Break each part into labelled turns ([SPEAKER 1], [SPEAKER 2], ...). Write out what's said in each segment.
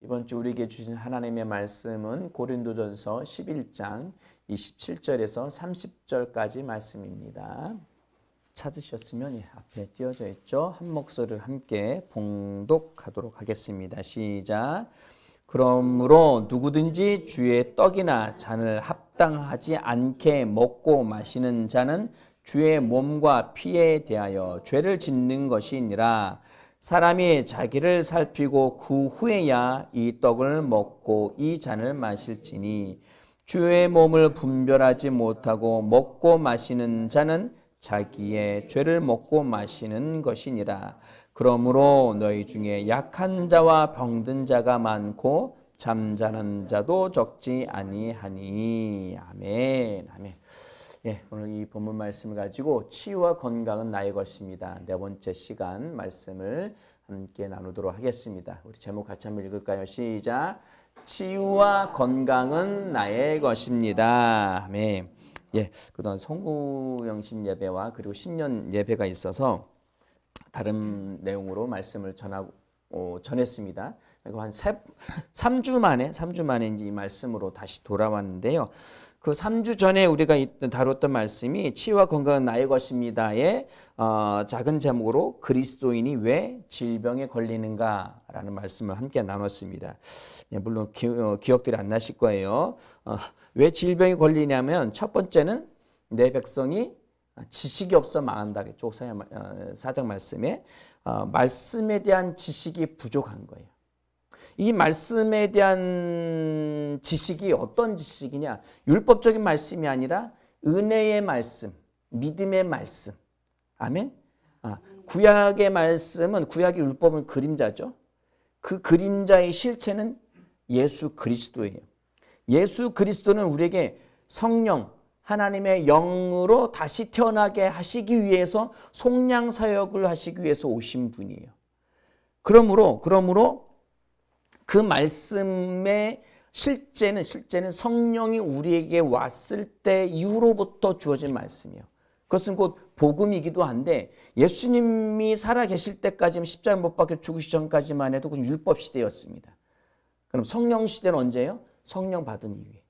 [SPEAKER 1] 이번 주 우리에게 주신 하나님의 말씀은 고린도전서 11장 27절에서 30절까지 말씀입니다. 찾으셨으면 앞에 띄어져 있죠. 한 목소리를 함께 봉독하도록 하겠습니다. 시작. 그러므로 누구든지 주의 떡이나 잔을 합당하지 않게 먹고 마시는 자는 주의 몸과 피에 대하여 죄를 짓는 것이니라. 사람이 자기를 살피고 그 후에야 이 떡을 먹고 이 잔을 마실지니 주의 몸을 분별하지 못하고 먹고 마시는 자는 자기의 죄를 먹고 마시는 것이니라. 그러므로 너희 중에 약한 자와 병든 자가 많고 잠자는 자도 적지 아니하니. 아멘. 아멘. 예, 오늘 이 본문 말씀을 가지고 치유와 건강은 나의 것입니다. 네 번째 시간 말씀을 함께 나누도록 하겠습니다. 우리 제목 같이 한번 읽을까요? 시작. 치유와 건강은 나의 것입니다. 아멘. 예, 그동안 송구영신 예배와 그리고 신년 예배가 있어서 다른 내용으로 말씀을 전했습니다. 그리고 한 3주 만에 이제 이 말씀으로 다시 돌아왔는데요. 그 3주 전에 우리가 다뤘던 말씀이 치유와 건강은 나의 것입니다의 작은 제목으로 그리스도인이 왜 질병에 걸리는가라는 말씀을 함께 나눴습니다. 물론 기억들이 안 나실 거예요. 왜 질병에 걸리냐면 첫 번째는 내 백성이 지식이 없어 망한다겠죠. 4장 말씀에 말씀에 대한 지식이 부족한 거예요. 이 말씀에 대한 지식이 어떤 지식이냐? 율법적인 말씀이 아니라 은혜의 말씀, 믿음의 말씀. 아멘. 구약의 말씀은, 구약의 율법은 그림자죠. 그 그림자의 실체는 예수 그리스도예요. 예수 그리스도는 우리에게 성령, 하나님의 영으로 다시 태어나게 하시기 위해서 속량 사역을 하시기 위해서 오신 분이에요. 그러므로 그 말씀의 실제는 성령이 우리에게 왔을 때 이후로부터 주어진 말씀이에요. 그것은 곧 복음이기도 한데 예수님이 살아계실 때까지 십자가에 못 박혀 죽으시 전까지만 해도 그건 율법 시대였습니다. 그럼 성령 시대는 언제예요? 성령 받은 이후에.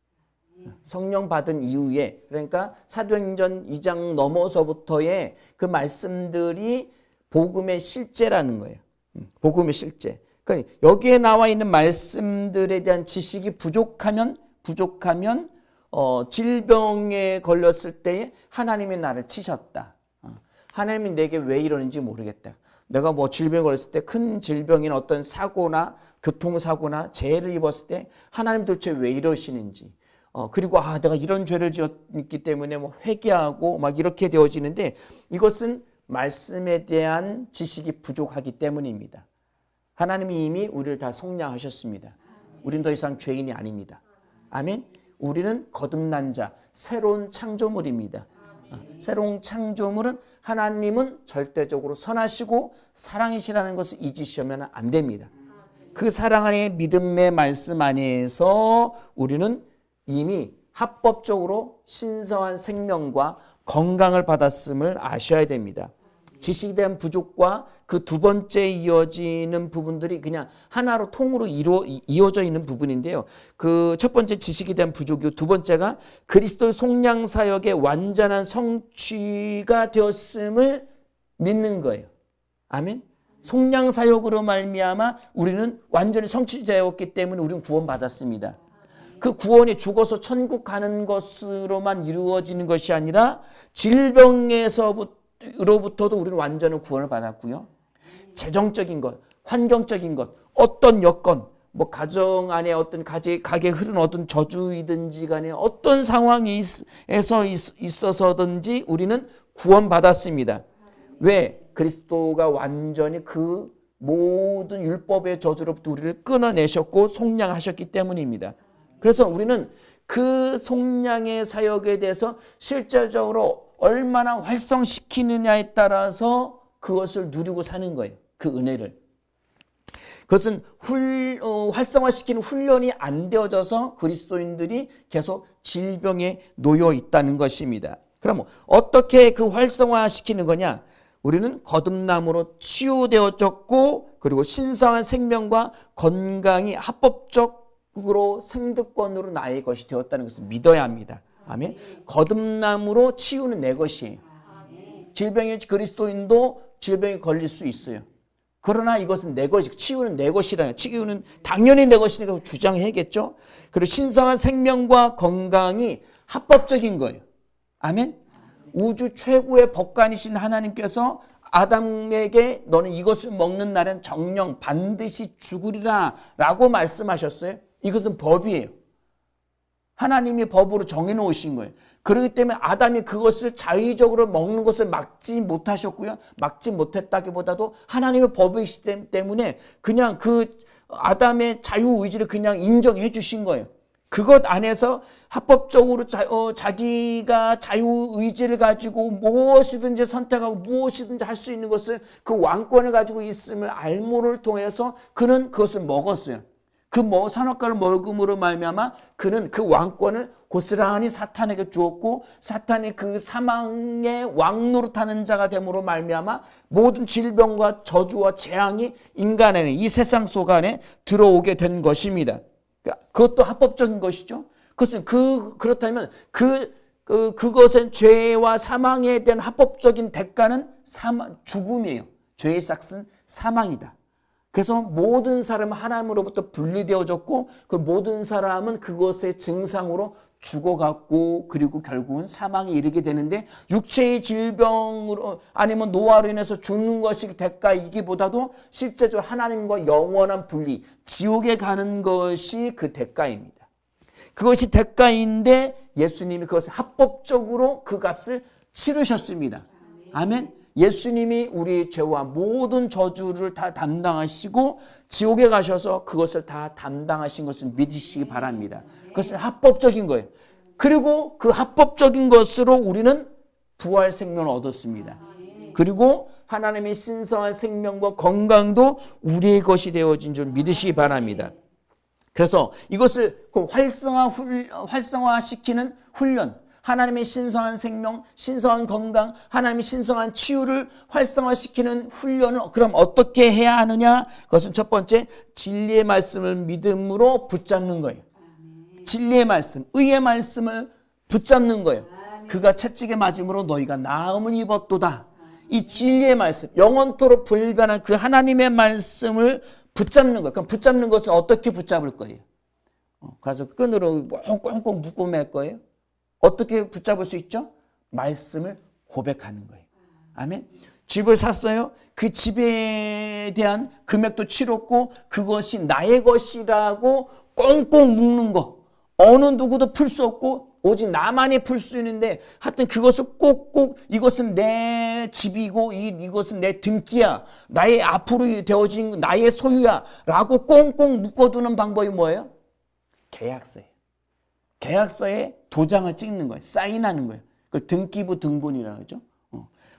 [SPEAKER 1] 성령 받은 이후에, 그러니까 사도행전 2장 넘어서부터의 그 말씀들이 복음의 실제라는 거예요. 복음의 실제. 그러니까 여기에 나와 있는 말씀들에 대한 지식이 부족하면 질병에 걸렸을 때에 하나님이 나를 치셨다. 하나님이 내게 왜 이러는지 모르겠다. 내가 뭐 질병에 걸렸을 때 큰 질병이나 어떤 사고나 교통사고나 재해를 입었을 때 하나님 도대체 왜 이러시는지, 그리고 내가 이런 죄를 지었기 때문에 뭐 회개하고 막 이렇게 되어지는데 이것은 말씀에 대한 지식이 부족하기 때문입니다. 하나님이 이미 우리를 다 속량하셨습니다. 우린 더 이상 죄인이 아닙니다. 아멘. 우리는 거듭난 자, 새로운 창조물입니다. 새로운 창조물은 하나님은 절대적으로 선하시고 사랑이시라는 것을 잊으시면 안 됩니다. 그 사랑 안에 믿음의 말씀 안에서 우리는 이미 합법적으로 신성한 생명과 건강을 받았음을 아셔야 됩니다. 지식에 대한 부족과 그 두 번째 이어지는 부분들이 그냥 하나로 통으로 이어져 있는 부분인데요. 그 첫 번째 지식에 대한 부족이고 두 번째가 그리스도의 속량 사역의 완전한 성취가 되었음을 믿는 거예요. 아멘. 속량 사역으로 말미암아 우리는 완전히 성취되었기 때문에 우리는 구원받았습니다. 그 구원이 죽어서 천국 가는 것으로만 이루어지는 것이 아니라 질병에서부터도 우리는 완전한 구원을 받았고요. 재정적인 것, 환경적인 것, 어떤 여건, 뭐 가정 안에 어떤 가게에 흐른 어떤 저주이든지 간에 어떤 상황에서 있어서든지 우리는 구원받았습니다. 왜? 그리스도가 완전히 그 모든 율법의 저주로부터 우리를 끊어내셨고 속량하셨기 때문입니다. 그래서 우리는 그 속량의 사역에 대해서 실질적으로 얼마나 활성시키느냐에 따라서 그것을 누리고 사는 거예요. 그 은혜를. 그것은 활성화시키는 훈련이 안 되어져서 그리스도인들이 계속 질병에 놓여 있다는 것입니다. 그럼 어떻게 그 활성화시키는 거냐? 우리는 거듭남으로 치유되어졌고 그리고 신성한 생명과 건강이 합법적으로 생득권으로 나의 것이 되었다는 것을 믿어야 합니다. 아멘. 거듭남으로 치유는 내 것이에요. 질병의 그리스도인도 질병에 걸릴 수 있어요. 그러나 이것은 내 것이, 치유는 내 것이라요. 치유는 당연히 내 것이니까 주장해야겠죠. 그리고 신성한 생명과 건강이 합법적인 거예요. 아멘. 우주 최고의 법관이신 하나님께서 아담에게 너는 이것을 먹는 날엔 정령 반드시 죽으리라 라고 말씀하셨어요. 이것은 법이에요. 하나님이 법으로 정해놓으신 거예요. 그렇기 때문에 아담이 그것을 자의적으로 먹는 것을 막지 못하셨고요. 막지 못했다기보다도 하나님의 법이기 때문에 그냥 그 아담의 자유의지를 그냥 인정해 주신 거예요. 그것 안에서 합법적으로 자기가 자유의지를 가지고 무엇이든지 선택하고 무엇이든지 할 수 있는 것을 그 왕권을 가지고 있음을 알모를 통해서 그는 그것을 먹었어요. 그 선악과를 먹음으로 말미암아 그는 그 왕권을 고스란히 사탄에게 주었고 사탄이 그 사망의 왕노릇하는 자가 됨으로 말미암아 모든 질병과 저주와 재앙이 인간에는 이 세상 속 안에 들어오게 된 것입니다. 그것도 합법적인 것이죠. 그것은 그렇다면 그것은 죄와 사망에 대한 합법적인 대가는 죽음이에요. 죄의 삭은 사망이다. 그래서 모든 사람은 하나님으로부터 분리되어졌고 그 모든 사람은 그것의 증상으로 죽어갔고 그리고 결국은 사망에 이르게 되는데 육체의 질병으로 아니면 노화로 인해서 죽는 것이 대가이기보다도 실제적으로 하나님과 영원한 분리, 지옥에 가는 것이 그 대가입니다. 그것이 대가인데 예수님이 그것을 합법적으로 그 값을 치르셨습니다. 아멘. 예수님이 우리의 죄와 모든 저주를 다 담당하시고 지옥에 가셔서 그것을 다 담당하신 것을 믿으시기 바랍니다. 그것은 합법적인 거예요. 그리고 그 합법적인 것으로 우리는 부활 생명을 얻었습니다. 그리고 하나님의 신성한 생명과 건강도 우리의 것이 되어진 줄 믿으시기 바랍니다. 그래서 이것을 활성화시키는 훈련, 하나님의 신성한 생명, 신성한 건강, 하나님의 신성한 치유를 활성화시키는 훈련을 그럼 어떻게 해야 하느냐? 그것은 첫 번째, 진리의 말씀을 믿음으로 붙잡는 거예요. 진리의 말씀, 의의 말씀을 붙잡는 거예요. 그가 채찍에 맞음으로 너희가 나음을 입었도다. 이 진리의 말씀, 영원토록 불변한 그 하나님의 말씀을 붙잡는 거예요. 그럼 붙잡는 것은 어떻게 붙잡을 거예요? 가서 끈으로 꽁꽁 묶고 맬 거예요? 어떻게 붙잡을 수 있죠? 말씀을 고백하는 거예요. 아멘. 집을 샀어요. 그 집에 대한 금액도 치렀고 그것이 나의 것이라고 꽁꽁 묶는 거. 어느 누구도 풀 수 없고 오직 나만이 풀 수 있는데 하여튼 그것을 꼭꼭 이것은 내 집이고 이것은 내 등기야. 나의 앞으로 되어진 나의 소유야. 라고 꽁꽁 묶어두는 방법이 뭐예요? 계약서예요. 계약서에 도장을 찍는 거예요. 사인하는 거예요. 그걸 등기부 등본이라고 하죠.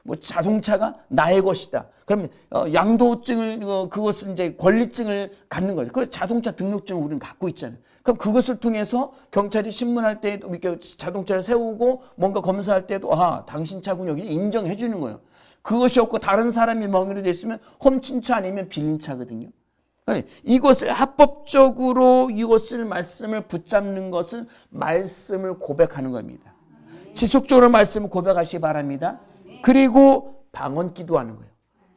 [SPEAKER 1] 뭐 자동차가 나의 것이다. 그러면 양도증을 그것은 이제 권리증을 갖는 거예요. 그 자동차 등록증을 우리는 갖고 있잖아요. 그럼 그것을 통해서 경찰이 신문할 때도 이렇게 자동차를 세우고 뭔가 검사할 때도 당신 차군 여기 인정해 주는 거예요. 그것이 없고 다른 사람이 명의로 돼 있으면 훔친 차 아니면 빌린 차거든요. 이것을 합법적으로 이것을 말씀을 붙잡는 것은 말씀을 고백하는 겁니다. 지속적으로 말씀을 고백하시기 바랍니다. 그리고 방언 기도하는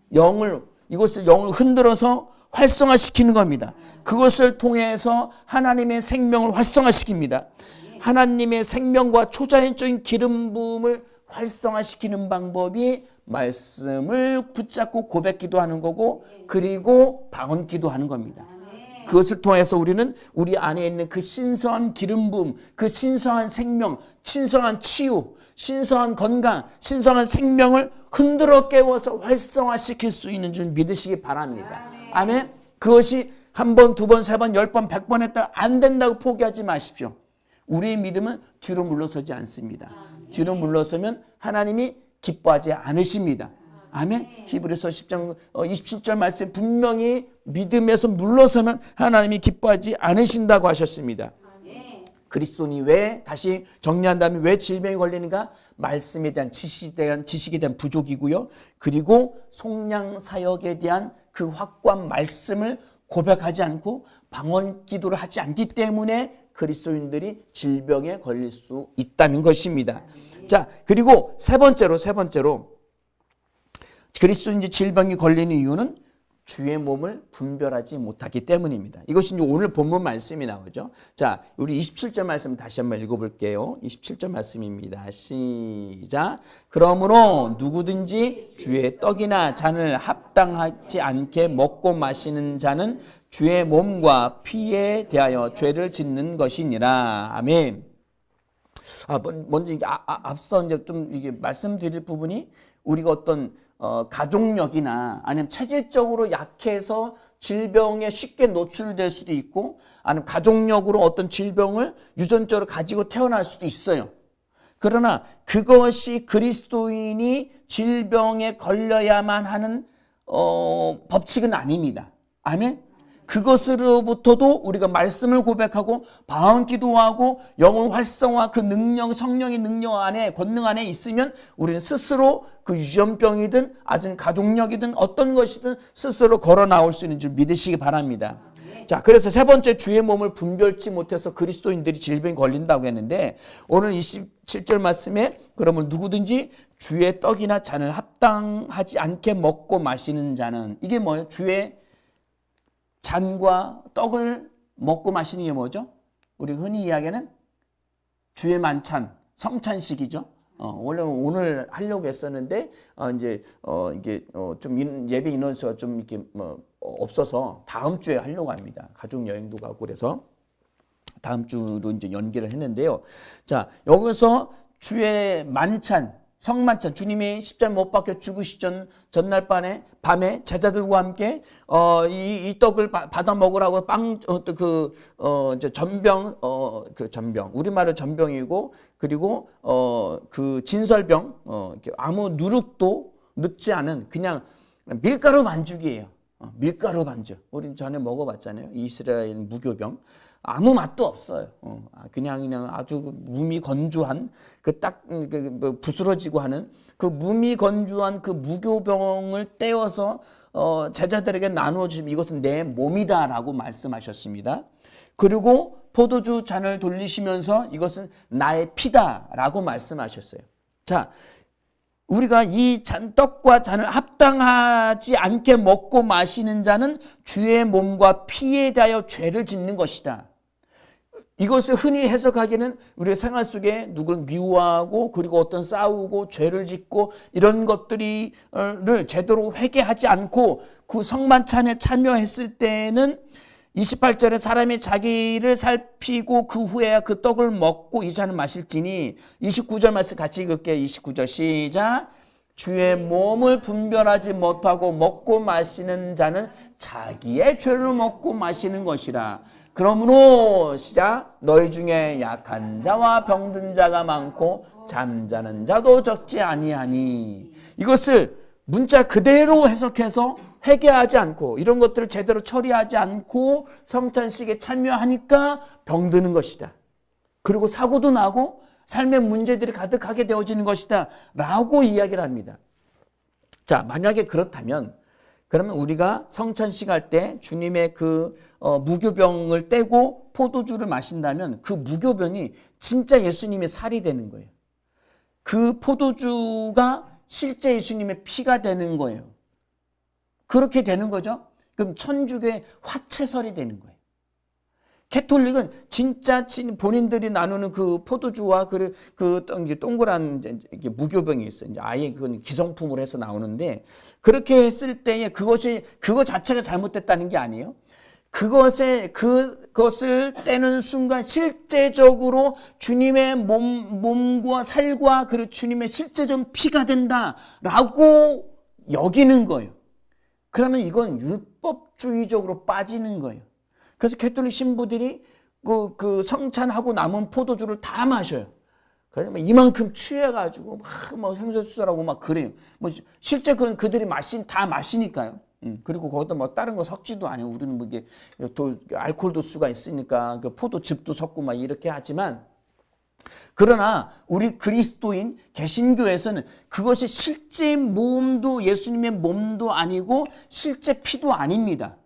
[SPEAKER 1] 거예요. 이것을 영을 흔들어서 활성화시키는 겁니다. 그것을 통해서 하나님의 생명을 활성화시킵니다. 하나님의 생명과 초자연적인 기름 부음을 활성화시키는 방법이 말씀을 붙잡고 고백 기도하는 거고 그리고 방언 기도하는 겁니다. 그것을 통해서 우리는 우리 안에 있는 그 신성한 기름 부음, 그 신성한 생명, 신성한 치유, 신성한 건강, 신성한 생명을 흔들어 깨워서 활성화시킬 수 있는 줄 믿으시기 바랍니다. 아멘. 그것이 한 번, 두 번, 세 번, 10번, 100번 했다가 안 된다고 포기하지 마십시오. 우리의 믿음은 뒤로 물러서지 않습니다. 뒤로 물러서면 하나님이 기뻐하지 않으십니다. 아멘. 히브리서 10장 27절 말씀 분명히 믿음에서 물러서면 하나님이 기뻐하지 않으신다고 하셨습니다. 그리스도인이 왜, 다시 정리한다면 왜 질병에 걸리는가? 말씀에 대한 지식에 대한 부족이고요. 그리고 속량 사역에 대한 그 확고한 말씀을 고백하지 않고 방언 기도를 하지 않기 때문에 그리스도인들이 질병에 걸릴 수 있다는 것입니다. 자, 그리고 세 번째로 그리스도인이 질병에 걸리는 이유는 주의 몸을 분별하지 못하기 때문입니다. 이것이 이제 오늘 본문 말씀이 나오죠. 자, 우리 27절 말씀 다시 한번 읽어볼게요. 27절 말씀입니다. 시작. 그러므로 누구든지 주의 떡이나 잔을 합당하지 않게 먹고 마시는 자는 주의 몸과 피에 대하여 죄를 짓는 것이니라. 아멘. 먼저 앞서 이제 좀 이게 말씀드릴 부분이 우리가 어떤 가족력이나 아니면 체질적으로 약해서 질병에 쉽게 노출될 수도 있고 아니면 가족력으로 어떤 질병을 유전적으로 가지고 태어날 수도 있어요. 그러나 그것이 그리스도인이 질병에 걸려야만 하는 법칙은 아닙니다. 아멘. 그것으로부터도 우리가 말씀을 고백하고 방언 기도하고 영혼 활성화 그 능력, 성령의 능력 안에, 권능 안에 있으면 우리는 스스로 그 유전병이든 아주 가족력이든 어떤 것이든 스스로 걸어 나올 수 있는 줄 믿으시기 바랍니다. 자, 그래서 세 번째 주의 몸을 분별치 못해서 그리스도인들이 질병에 걸린다고 했는데 오늘 27절 말씀에 그러면 누구든지 주의 떡이나 잔을 합당하지 않게 먹고 마시는 자는 이게 뭐예요? 주의 잔과 떡을 먹고 마시는 게 뭐죠? 우리 흔히 이야기하는 주의 만찬, 성찬식이죠. 원래 오늘 하려고 했었는데 이게 좀 예배 인원수가 좀 이렇게 없어서 다음 주에 하려고 합니다. 가족 여행도 가고 그래서 다음 주로 이제 연기를 했는데요. 자, 여기서 주의 만찬, 성만찬, 주님이 십자가 못 박혀 죽으시던 전날 밤에 제자들과 함께 이 떡을 받아 먹으라고 전병 우리말은 전병이고 그리고 그 진설병 아무 누룩도 넣지 않은 그냥 밀가루 반죽이에요. 밀가루 반죽. 우리 전에 먹어봤잖아요. 이스라엘 무교병. 아무 맛도 없어요. 그냥 아주 무미건조한 부스러지고 하는 그 무미건조한 그 무교병을 떼어서 제자들에게 나누어 주시면 이것은 내 몸이다라고 말씀하셨습니다. 그리고 포도주 잔을 돌리시면서 이것은 나의 피다라고 말씀하셨어요. 자, 우리가 이 떡과 잔을 합당하지 않게 먹고 마시는 자는 주의 몸과 피에 대하여 죄를 짓는 것이다. 이것을 흔히 해석하기는 우리의 생활 속에 누굴 미워하고 그리고 어떤 싸우고 죄를 짓고 이런 것들을 제대로 회개하지 않고 그 성만찬에 참여했을 때는 28절에 사람이 자기를 살피고 그 후에 그 떡을 먹고 이 잔을 마실지니 29절 말씀 같이 읽을게요. 29절 시작. 주의 몸을 분별하지 못하고 먹고 마시는 자는 자기의 죄를 먹고 마시는 것이라. 그러므로 시작. 너희 중에 약한 자와 병든 자가 많고 잠자는 자도 적지 아니하니. 이것을 문자 그대로 해석해서 회개하지 않고 이런 것들을 제대로 처리하지 않고 성찬식에 참여하니까 병드는 것이다. 그리고 사고도 나고 삶의 문제들이 가득하게 되어지는 것이다 라고 이야기를 합니다. 자, 만약에 그렇다면 그러면 우리가 성찬식 할 때 주님의 그 무교병을 떼고 포도주를 마신다면 그 무교병이 진짜 예수님의 살이 되는 거예요. 그 포도주가 실제 예수님의 피가 되는 거예요. 그렇게 되는 거죠. 그럼 천주교의 화채설이 되는 거예요. 캐톨릭은 진짜 본인들이 나누는 그 포도주와 그 동그란 무교병이 있어요. 이제 아예 그건 기성품으로 해서 나오는데 그렇게 했을 때에 그거 자체가 잘못됐다는 게 아니에요. 그것을 떼는 순간 실제적으로 주님의 몸과 살과 그리고 주님의 실제적 피가 된다라고 여기는 거예요. 그러면 이건 율법주의적으로 빠지는 거예요. 그래서 캐톨릭 신부들이 그 성찬하고 남은 포도주를 다 마셔요. 그래서 이만큼 취해가지고 막 생선수설하고 막 그래요. 실제 그들이 다 마시니까요. 그리고 거기다 뭐 다른 거 섞지도 않아요. 우리는 뭐 이게 또 알코올 도수가 있으니까 그 포도즙도 섞고 막 이렇게 하지만, 그러나 우리 그리스도인 개신교에서는 그것이 실제 몸도 예수님의 몸도 아니고 실제 피도 아닙니다.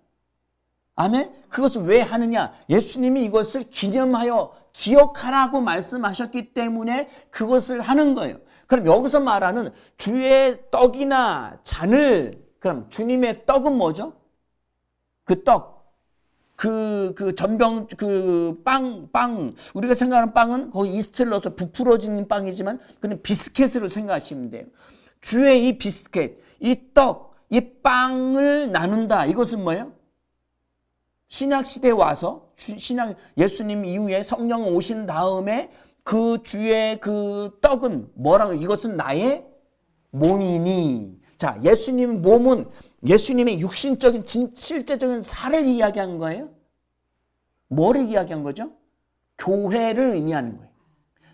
[SPEAKER 1] 아멘? 그것을 왜 하느냐? 예수님이 이것을 기념하여 기억하라고 말씀하셨기 때문에 그것을 하는 거예요. 그럼 여기서 말하는 주의 떡이나 잔을, 그럼 주님의 떡은 뭐죠? 그 떡, 그 전병, 빵, 우리가 생각하는 빵은 거기 이스트를 넣어서 부풀어지는 빵이지만 그는 비스켓으로 생각하시면 돼요. 주의 이 비스켓, 이 떡, 이 빵을 나눈다. 이것은 뭐예요? 신약 시대에 와서 예수님 이후에 성령 오신 다음에 그 주의 그 떡은 뭐라고? 이것은 나의 몸이니. 자, 예수님 몸은 예수님의 육신적인 실제적인 살을 이야기한 거예요. 뭐를 이야기한 거죠? 교회를 의미하는 거예요.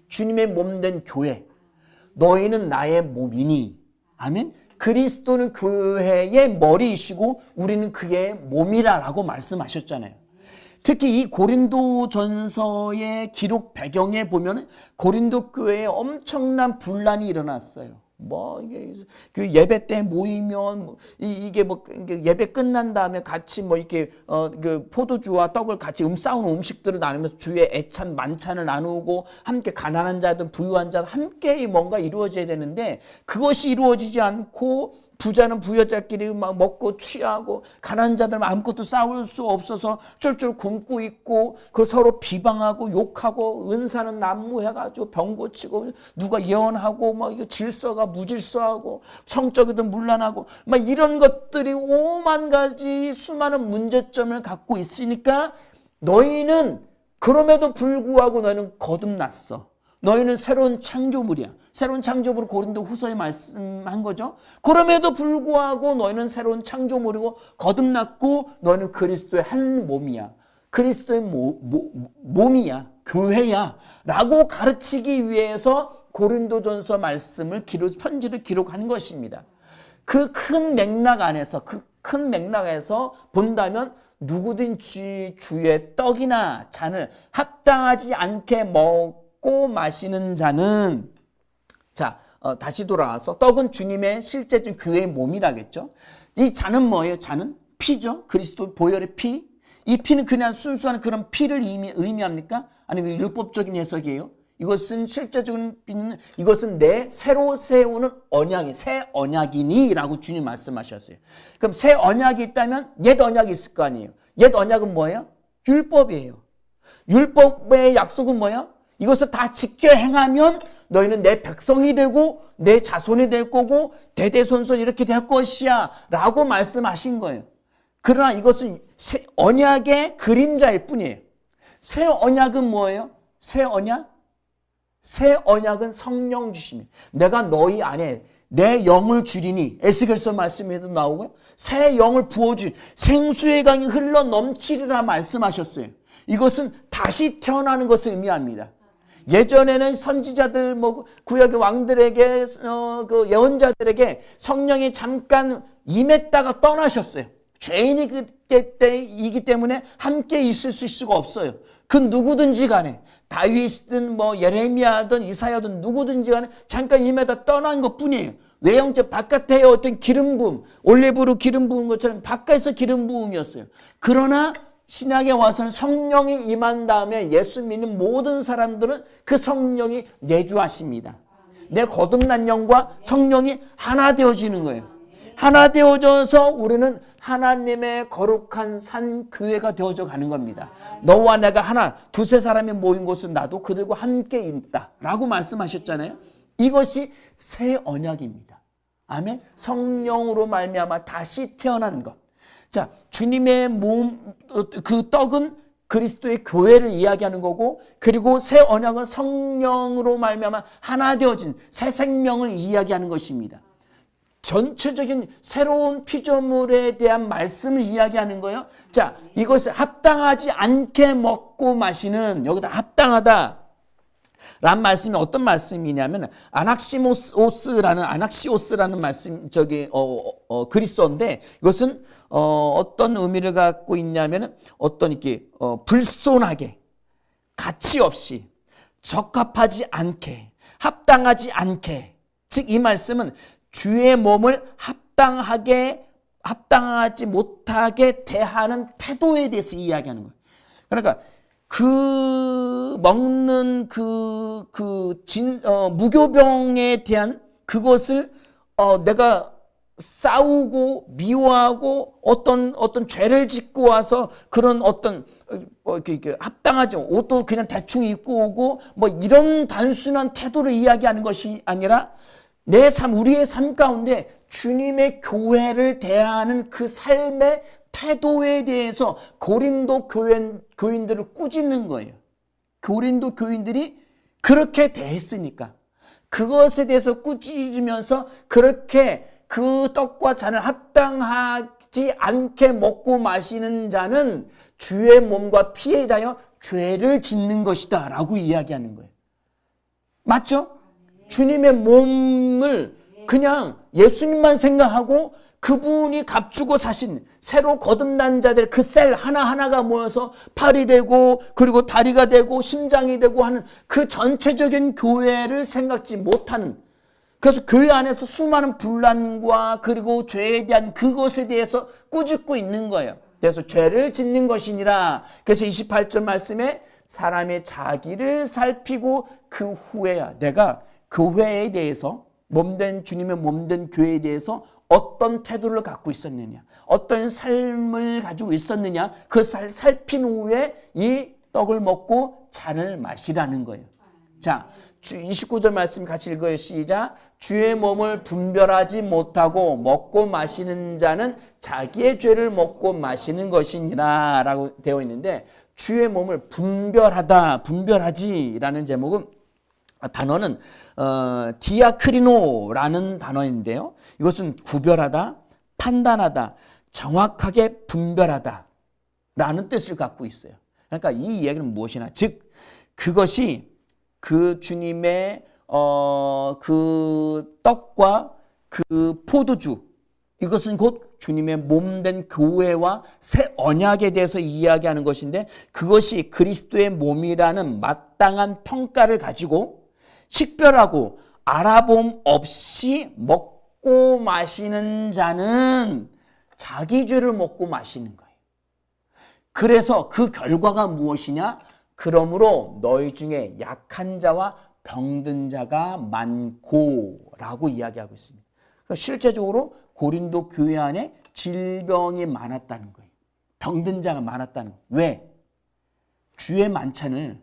[SPEAKER 1] 주님의 몸된 교회. 너희는 나의 몸이니. 아멘. 그리스도는 교회의 머리이시고 우리는 그의 몸이라고 말씀하셨잖아요. 특히 이 고린도전서의 기록 배경에 보면 고린도 교회에 엄청난 분란이 일어났어요. 뭐 이게 그 예배 때 모이면 이게 뭐 예배 끝난 다음에 같이 뭐 이렇게 그 포도주와 떡을 같이 싸우는 음식들을 나누면서 주의 애찬 만찬을 나누고 함께 가난한 자든 부유한 자든 함께 뭔가 이루어져야 되는데 그것이 이루어지지 않고 부자는 부여자끼리 막 먹고 취하고 가난한 자들은 아무것도 싸울 수 없어서 쫄쫄 굶고 있고 그 서로 비방하고 욕하고 은사는 난무해가지고 병 고치고 누가 예언하고 막 이거 질서가 무질서하고 성적이도 문란하고 막 이런 것들이 오만 가지 수많은 문제점을 갖고 있으니까 너희는 그럼에도 불구하고 너희는 거듭났어. 너희는 새로운 창조물이야. 새로운 창조물을 고린도 후서에 말씀한 거죠. 그럼에도 불구하고 너희는 새로운 창조물이고 거듭났고 너희는 그리스도의 한 몸이야. 그리스도의 몸이야. 교회야. 라고 가르치기 위해서 고린도전서 말씀을 편지를 기록한 것입니다. 그 큰 맥락 안에서 본다면 누구든지 주의 떡이나 잔을 합당하지 않게 먹고 마시는 자는, 자, 다시 돌아와서 떡은 주님의 실제적인 교회의 몸이라겠죠. 이 잔은 뭐예요? 잔은 피죠. 그리스도 보혈의 피. 이 피는 그냥 순수한 그런 피를 의미합니까? 아니면 율법적인 해석이에요? 이것은 실제적인 피는 이것은 내 새로 세우는 언약이 새 언약이니라고 주님 말씀하셨어요. 그럼 새 언약이 있다면 옛 언약이 있을 거 아니에요. 옛 언약은 뭐예요? 율법이에요. 율법의 약속은 뭐예요? 이것을 다 지켜 행하면 너희는 내 백성이 되고 내 자손이 될 거고 대대손손 이렇게 될 것이야 라고 말씀하신 거예요. 그러나 이것은 새 언약의 그림자일 뿐이에요. 새 언약은 뭐예요? 새 언약? 새 언약은 성령 주심이에요. 내가 너희 안에 내 영을 주리니 에스겔서 말씀에도 나오고요. 새 영을 부어주 생수의 강이 흘러 넘치리라 말씀하셨어요. 이것은 다시 태어나는 것을 의미합니다. 예전에는 선지자들, 구약의 왕들에게, 그 예언자들에게 성령이 잠깐 임했다가 떠나셨어요. 죄인이 그때이기 때문에 함께 있을 수가 없어요. 그 누구든지 간에, 다윗이든 예레미야든 이사야든 누구든지 간에 잠깐 임했다 떠난 것 뿐이에요. 외형적 바깥에 어떤 기름 부음, 올리브로 기름 부은 것처럼 바깥에서 기름 부음이었어요. 그러나 신약에 와서는 성령이 임한 다음에 예수 믿는 모든 사람들은 그 성령이 내주하십니다. 내 거듭난 영과 성령이 하나 되어지는 거예요. 하나 되어져서 우리는 하나님의 거룩한 산 교회가 되어져 가는 겁니다. 너와 내가 하나, 두세 사람이 모인 곳은 나도 그들과 함께 있다 라고 말씀하셨잖아요. 이것이 새 언약입니다. 아멘. 성령으로 말미암아 다시 태어난 것. 자, 주님의 몸, 그 떡은 그리스도의 교회를 이야기하는 거고, 그리고 새 언약은 성령으로 말미암아 하나 되어진 새 생명을 이야기하는 것입니다. 전체적인 새로운 피조물에 대한 말씀을 이야기하는 거예요. 자, 이것을 합당하지 않게 먹고 마시는, 여기다 합당하다. 란 말씀이 어떤 말씀이냐면 아낙시오스라는 말씀 그리스어인데 이것은 어떤 의미를 갖고 있냐면 어떤 이렇게 불손하게 가치 없이 적합하지 않게 합당하지 않게 즉 이 말씀은 주의 몸을 합당하지 못하게 대하는 태도에 대해서 이야기하는 거예요. 그러니까 먹는 무교병에 대한 그것을 내가 싸우고 미워하고 어떤 죄를 짓고 와서 그런 이렇게 합당하지 옷도 그냥 대충 입고 오고 뭐 이런 단순한 태도를 이야기하는 것이 아니라 내 삶, 우리의 삶 가운데 주님의 교회를 대하는 그 삶의 태도에 대해서 고린도 교인들을 꾸짖는 거예요. 고린도 교인들이 그렇게 대했으니까 그것에 대해서 꾸짖으면서 그렇게 그 떡과 잔을 합당하지 않게 먹고 마시는 자는 주의 몸과 피에 대하여 죄를 짓는 것이다 라고 이야기하는 거예요. 맞죠? 주님의 몸을 그냥 예수님만 생각하고 그분이 값주고 사신 새로 거듭난 자들 그 셀 하나하나가 모여서 팔이 되고 그리고 다리가 되고 심장이 되고 하는 그 전체적인 교회를 생각지 못하는 그래서 교회 안에서 수많은 분란과 그리고 죄에 대한 그것에 대해서 꾸짖고 있는 거예요. 그래서 죄를 짓는 것이니라. 그래서 28절 말씀에 사람의 자기를 살피고 그 후에야 내가 교회에 대해서 몸된 주님의 몸된 교회에 대해서 어떤 태도를 갖고 있었느냐 어떤 삶을 가지고 있었느냐 그 살핀 후에 이 떡을 먹고 잔을 마시라는 거예요. 자 29절 말씀 같이 읽어요. 시작. 주의 몸을 분별하지 못하고 먹고 마시는 자는 자기의 죄를 먹고 마시는 것이니라 라고 되어 있는데 주의 몸을 분별하지라는 제목은 단어는 디아크리노라는 단어인데요. 이것은 구별하다, 판단하다, 정확하게 분별하다 라는 뜻을 갖고 있어요. 그러니까 이 이야기는 무엇이냐 즉 그것이 그 주님의 그 떡과 그 포도주 이것은 곧 주님의 몸된 교회와 새 언약에 대해서 이야기하는 것인데 그것이 그리스도의 몸이라는 마땅한 평가를 가지고 식별하고 알아봄 없이 먹고 마시는 자는 자기 죄를 먹고 마시는 거예요. 그래서 그 결과가 무엇이냐? 그러므로 너희 중에 약한 자와 병든 자가 많고 라고 이야기하고 있습니다. 그러니까 실제적으로 고린도 교회 안에 질병이 많았다는 거예요. 병든 자가 많았다는 거예요. 왜? 주의 만찬을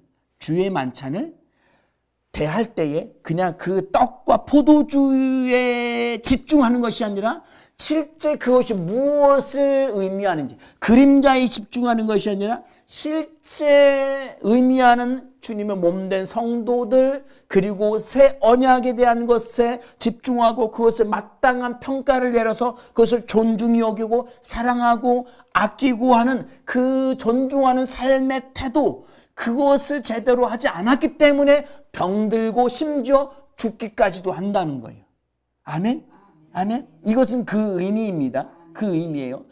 [SPEAKER 1] 대할 때에 그냥 그 떡과 포도주에 집중하는 것이 아니라 실제 그것이 무엇을 의미하는지 그림자에 집중하는 것이 아니라 실제 의미하는 주님의 몸된 성도들 그리고 새 언약에 대한 것에 집중하고 그것에 마땅한 평가를 내려서 그것을 존중히 여기고 사랑하고 아끼고 하는 그 존중하는 삶의 태도 그것을 제대로 하지 않았기 때문에 병들고 심지어 죽기까지도 한다는 거예요. 아멘? 아멘? 이것은 그 의미입니다. 그 의미예요.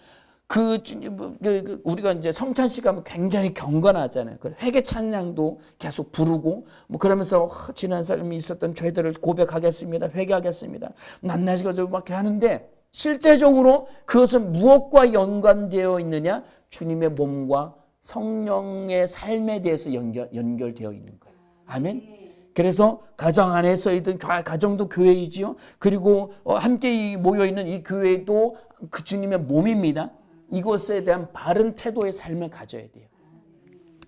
[SPEAKER 1] 우리가 이제 성찬식 가면 굉장히 경건하잖아요. 회개 찬양도 계속 부르고, 그러면서 지난 삶이 있었던 죄들을 고백하겠습니다. 회개하겠습니다. 낱낱이 막 하는데, 실제적으로 그것은 무엇과 연관되어 있느냐? 주님의 몸과 성령의 삶에 대해서 연결되어 있는 거예요. 아멘? 그래서 가정 안에서이든 가정도 교회이지요. 그리고 함께 모여있는 이 교회도 그 주님의 몸입니다. 이것에 대한 바른 태도의 삶을 가져야 돼요.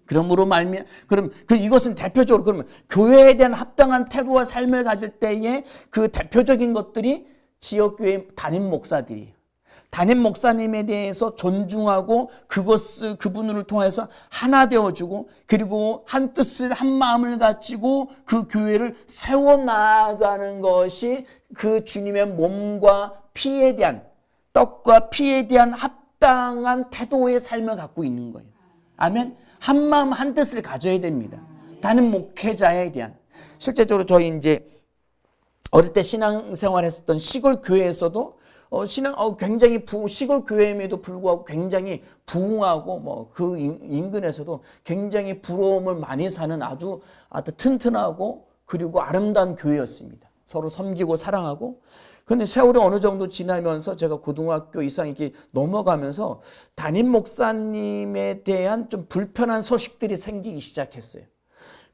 [SPEAKER 1] 그럼 이것은 대표적으로 그러면 교회에 대한 합당한 태도와 삶을 가질 때에 그 대표적인 것들이 지역교회 담임 목사들이에요. 담임 목사님에 대해서 존중하고 그분을 통해서 하나 되어주고 그리고 한 뜻을 한 마음을 가지고 그 교회를 세워나가는 것이 그 주님의 몸과 피에 대한 떡과 피에 대한 합당한 태도의 삶을 갖고 있는 거예요. 아멘. 한 마음 한 뜻을 가져야 됩니다. 담임 목회자에 대한 실제적으로 저희 이제 어릴 때 신앙생활 했었던 시골 교회에서도 굉장히 시골 교회임에도 불구하고 굉장히 부흥하고 뭐 그 인근에서도 굉장히 부러움을 많이 사는 아주 튼튼하고 그리고 아름다운 교회였습니다. 서로 섬기고 사랑하고. 그런데 세월이 어느 정도 지나면서 제가 고등학교 이상 이렇게 넘어가면서 담임 목사님에 대한 좀 불편한 소식들이 생기기 시작했어요.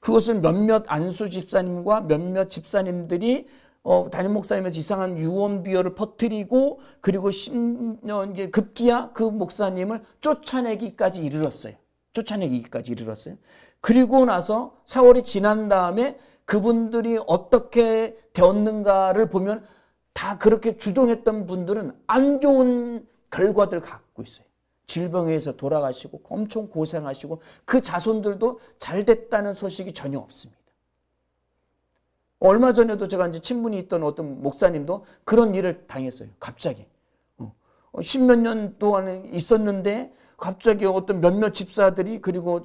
[SPEAKER 1] 그것은 몇몇 안수 집사님과 몇몇 집사님들이 담임 목사님에서 이상한 유언 비어를 퍼뜨리고 그리고 이제 급기야 그 목사님을 쫓아내기까지 이르렀어요. 그리고 나서 세월이 지난 다음에 그분들이 어떻게 되었는가를 보면 다 그렇게 주동했던 분들은 안 좋은 결과들을 갖고 있어요. 질병에 의해서 돌아가시고 엄청 고생하시고 그 자손들도 잘 됐다는 소식이 전혀 없습니다. 얼마 전에도 제가 이제 친분이 있던 어떤 목사님도 그런 일을 당했어요. 갑자기. 10몇 년 동안 있었는데 갑자기 어떤 몇몇 집사들이 그리고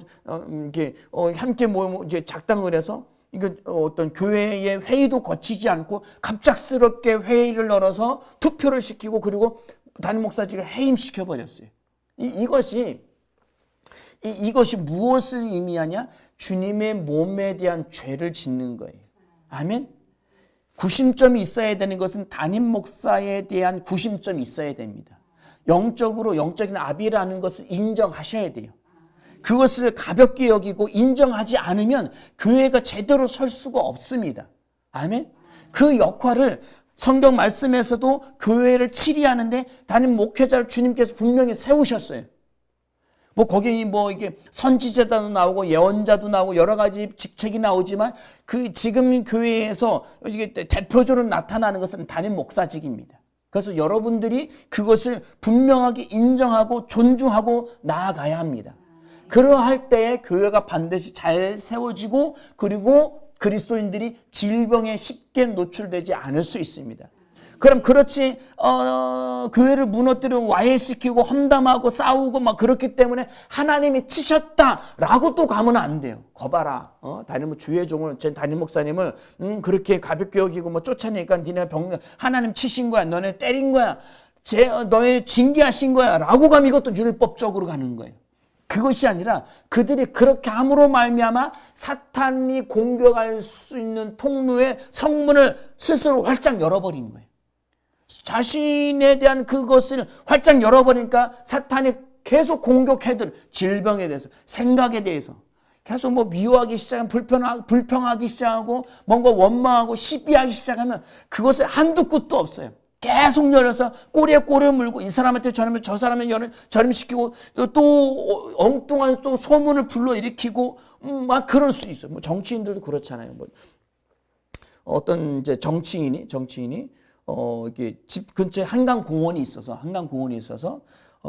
[SPEAKER 1] 이게 함께 모여 이제 작당을 해서 이거 어떤 교회의 회의도 거치지 않고 갑작스럽게 회의를 열어서 투표를 시키고 그리고 담임 목사직을 해임시켜 버렸어요. 이것이 무엇을 의미하냐? 주님의 몸에 대한 죄를 짓는 거예요. 아멘. 구심점이 있어야 되는 것은 담임 목사에 대한 구심점이 있어야 됩니다. 영적인 아비라는 것을 인정하셔야 돼요. 그것을 가볍게 여기고 인정하지 않으면 교회가 제대로 설 수가 없습니다. 아멘. 그 역할을 성경 말씀에서도 교회를 치리하는데 담임 목회자를 주님께서 분명히 세우셨어요. 거기 이게 선지자도 나오고 예언자도 나오고 여러 가지 직책이 나오지만 그 지금 교회에서 이게 대표적으로 나타나는 것은 담임 목사직입니다. 그래서 여러분들이 그것을 분명하게 인정하고 존중하고 나아가야 합니다. 그러할 때에 교회가 반드시 잘 세워지고 그리고 그리스도인들이 질병에 쉽게 노출되지 않을 수 있습니다. 그럼 그렇지 교회를 무너뜨리고 와해시키고 험담하고 싸우고 막 그렇기 때문에 하나님이 치셨다라고 또 가면 안 돼요. 거봐라. 담임 주의 종을 제 담임 목사님을 그렇게 가볍게 여기고 뭐 쫓아내니까 니네 하나님 치신 거야. 너네 때린 거야. 너네 징계하신 거야. 라고 가면 이것도 율법적으로 가는 거예요. 그것이 아니라 그들이 그렇게 함으로 말미암아 사탄이 공격할 수 있는 통로의 성문을 스스로 활짝 열어버린 거예요. 자신에 대한 그것을 활짝 열어버리니까 사탄이 계속 공격해들 질병에 대해서 생각에 대해서 계속 미워하기 시작하면 불평하기 시작하고 뭔가 원망하고 시비하기 시작하면 그것을 한두 끝도 없어요. 계속 열어서 꼬리에 꼬리를 물고 이 사람한테 전하면 저 사람한테 전임시키고 또 엉뚱한 또 소문을 불러일으키고 막 그럴 수 있어요. 정치인들도 그렇잖아요. 어떤 이제 정치인이 이게 집 근처에 한강공원이 있어서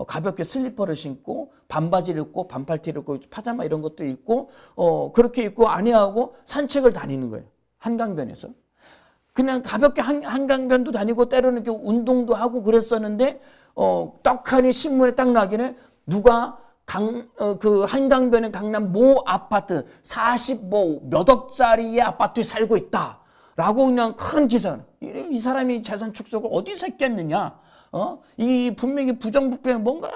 [SPEAKER 1] 가볍게 슬리퍼를 신고 반바지를 입고 반팔티를 입고 파자마 이런 것도 입고 그렇게 입고 아내하고 산책을 다니는 거예요. 한강변에서. 그냥 가볍게 한강변도 다니고 때로는 이렇게 운동도 하고 그랬었는데 떡하니 신문에 딱 나기는 누가 그 한강변의 강남 모 아파트 40뭐 몇 억짜리의 아파트에 살고 있다. 라고 그냥 큰 기사를. 이 사람이 재산 축적을 어디서 했겠느냐. 이 분명히 부정부패 뭔가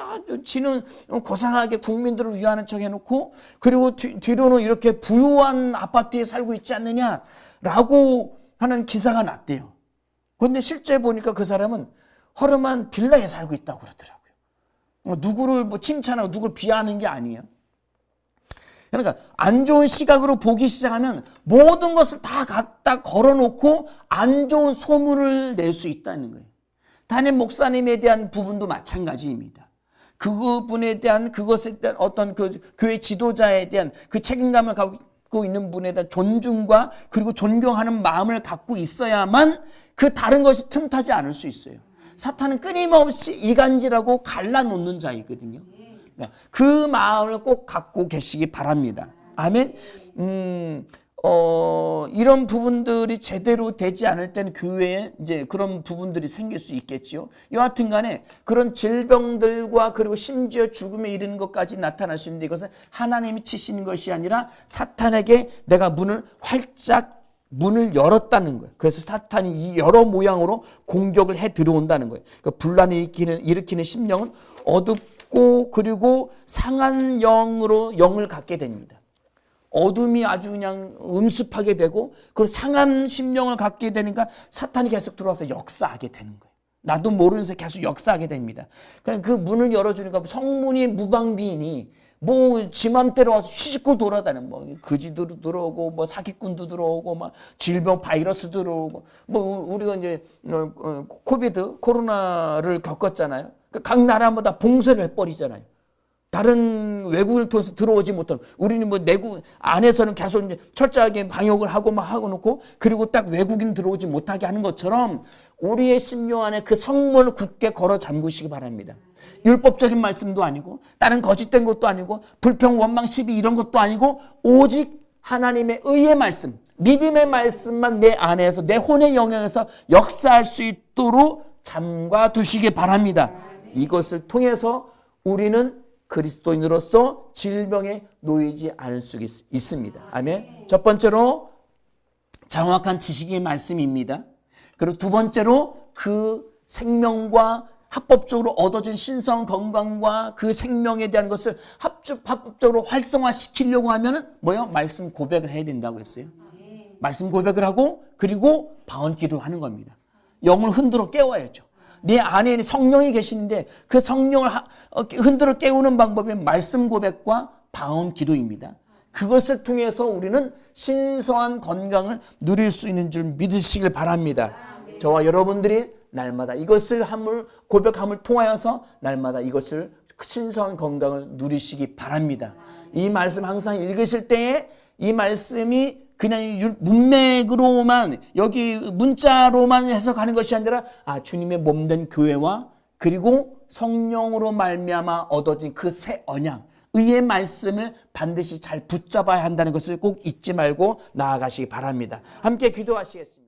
[SPEAKER 1] 지는 고상하게 국민들을 위하는 척 해놓고 그리고 뒤로는 이렇게 부유한 아파트에 살고 있지 않느냐라고 하는 기사가 났대요. 그런데 실제 보니까 그 사람은 허름한 빌라에 살고 있다고 그러더라고요. 누구를 칭찬하고 누구를 비하하는 게 아니에요. 그러니까 안 좋은 시각으로 보기 시작하면 모든 것을 다 갖다 걸어놓고 안 좋은 소문을 낼 수 있다는 거예요. 담임 목사님에 대한 부분도 마찬가지입니다. 그분에 대한 그것에 대한 어떤 그 교회 지도자에 대한 그 책임감을 갖고 있는 분에 대한 존중과 그리고 존경하는 마음을 갖고 있어야만 그 다른 것이 틈타지 않을 수 있어요. 사탄은 끊임없이 이간질하고 갈라놓는 자이거든요. 그 마음을 꼭 갖고 계시기 바랍니다. 아멘. 이런 부분들이 제대로 되지 않을 때는 교회에 이제 그런 부분들이 생길 수 있겠지요. 여하튼 간에 그런 질병들과 그리고 심지어 죽음에 이르는 것까지 나타날 수 있는데 이것은 하나님이 치시는 것이 아니라 사탄에게 내가 문을 활짝 문을 열었다는 거예요. 그래서 사탄이 이 여러 모양으로 공격을 해 들어온다는 거예요. 그러니까 분란을 일으키는 심령은 어둡고 그리고 상한 영을 갖게 됩니다. 어둠이 아주 그냥 음습하게 되고 그 상한 심령을 갖게 되니까 사탄이 계속 들어와서 역사하게 되는 거예요. 나도 모르면서 계속 역사하게 됩니다. 그러니까 그 문을 열어주니까 성문이 무방비이니 뭐 지 맘대로 와서 휘짓고 돌아다니는 뭐 거지도 들어오고 뭐 사기꾼도 들어오고 막 질병 바이러스 들어오고 뭐 우리가 이제 코비드 코로나를 겪었잖아요. 각 나라마다 봉쇄를 해버리잖아요. 다른 외국인을 통해서 들어오지 못하는, 우리는 뭐 내국 안에서는 계속 이제 철저하게 방역을 하고 막 하고 놓고 그리고 딱 외국인 들어오지 못하게 하는 것처럼 우리의 심령 안에 그 성문을 굳게 걸어 잠그시기 바랍니다. 율법적인 말씀도 아니고 다른 거짓된 것도 아니고 불평 원망 시비 이런 것도 아니고 오직 하나님의 의의 말씀, 믿음의 말씀만 내 안에서 내 혼의 영역에서 역사할 수 있도록 잠가 두시기 바랍니다. 이것을 통해서 우리는 그리스도인으로서 질병에 놓이지 않을 수 있습니다. 아멘. 첫 번째로 정확한 지식의 말씀입니다. 그리고 두 번째로 그 생명과 합법적으로 얻어진 신성 건강과 그 생명에 대한 것을 합법적으로 활성화시키려고 하면은 뭐요? 말씀 고백을 해야 된다고 했어요. 말씀 고백을 하고 그리고 방언 기도하는 겁니다. 영을 흔들어 깨워야죠. 내 안에 성령이 계시는데 그 성령을 흔들어 깨우는 방법이 말씀 고백과 방언 기도입니다. 그것을 통해서 우리는 신성한 건강을 누릴 수 있는 줄 믿으시길 바랍니다. 저와 여러분들이 날마다 이것을 고백함을 통하여서 날마다 이것을 신성한 건강을 누리시기 바랍니다. 이 말씀 항상 읽으실 때에 이 말씀이 그냥 문맥으로만 여기 문자로만 해석하는 것이 아니라 주님의 몸된 교회와 그리고 성령으로 말미암아 얻어진 그 새 언약 의의 말씀을 반드시 잘 붙잡아야 한다는 것을 꼭 잊지 말고 나아가시기 바랍니다. 함께 기도하시겠습니다.